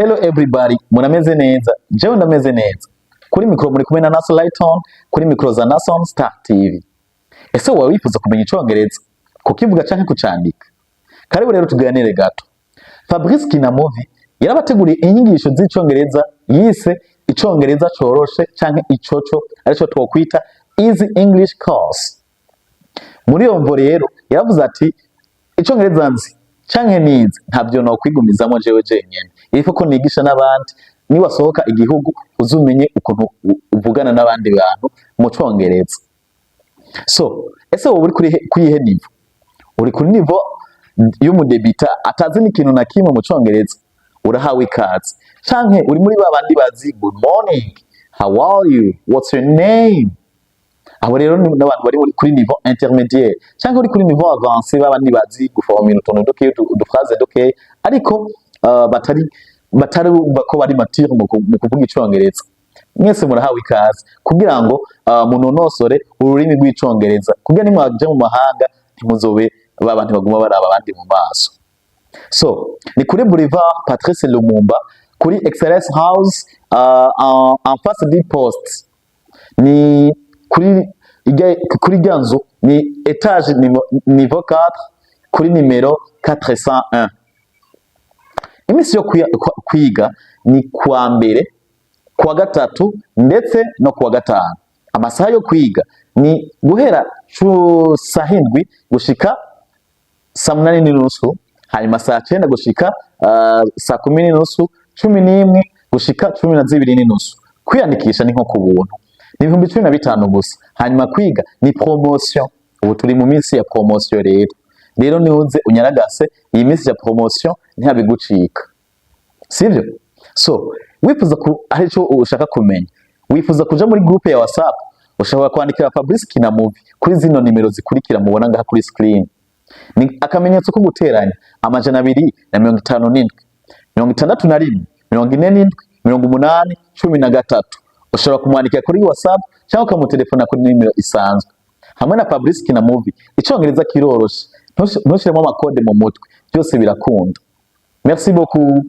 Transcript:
Hello everybody, murameze neza. Jewe ndameze neza. Kuri mikro muri kumwe na Naso Lighton, kuri mikro za Nason Star TV. Ese wowe wifuza kumenya Icongereza? Kukivuga canke kucandika? Karibu rero tuganire gato. Fabrice Kinamovie yarabateguriye inyigisho z'Icongereza yise Icongereza coroshe canke icoco arico twokwita Easy English Course. Muri iyo mvo rero yaravuze ati Icongereza nzi canke nize ntavyo no kwigumizamo jewe jenyene. Ifo ko nigisha n'abandi ni wasohoka igihugu uzumenye ukuntu uvugana n'abandi bantu mu Congereza. So, ese wowe uri kuri ihe nivo? Uri kuri nivo y'umudebita atazi n'ikintu na kimwe mu Congereza, urahawe ikaze. Canke uri muri babandi bazi good morning, how are you, what's your name? Abo rero ni n'abantu bari kuri nivo intermédiaire. Canke uri kuri nivo avancé babandi bazi guformira utuntu duke uduphrase duke ariko batari bako bari mature mu kuvuga Icongereza. Mwese murahawe ikaze kugira ngo munonosore ururimi rw'Icongereza kugira nimwaje mu mahanga ntimuzobe babandi baguma baraba abandi mu maso. So ni kuri Boulevard Patrice Lumumba kuri Excellence House en face du poste. Ni kuri ganzo ni etage niveau 4 kuri numero 401. Imisi yo kwiga ni kuwa mbere, kuwa gatatu ndetse no kuwa gatanu. Amasaha yo kwiga ni guhera saa 7 gushika saa 8:30, hanyuma saa 9 gushika saa 10:30, 11 gushika 12:30. Kwiyandikisha ni nko ku buntu. Ni 15,000 gusa. Hanyuma kwiga ni promotion. Ubu turi mu minsi ya promotion rero. Rero niuze unyaragase iyi minsi ya promotion ntabigucika. Sivyo? So, wifuza ari cyo ushaka kumenya. Wifuza kuja muri groupe ya WhatsApp, ushobora kwandikira Fabrice Kinamovie kuri zino nimero zikurikira mubona ngaha kuri screen. Ni akamenyetso ko guteranya 257 61 47 83 ushobora kumwandikira kuri WhatsApp cyangwa ukamutelefona kuri nimero isanzwe. Hamwe na Fabrice Kinamovie Icongereza kiroroshe, ntushiremo amakode mu mutwe, byose birakunda. Merci beaucoup.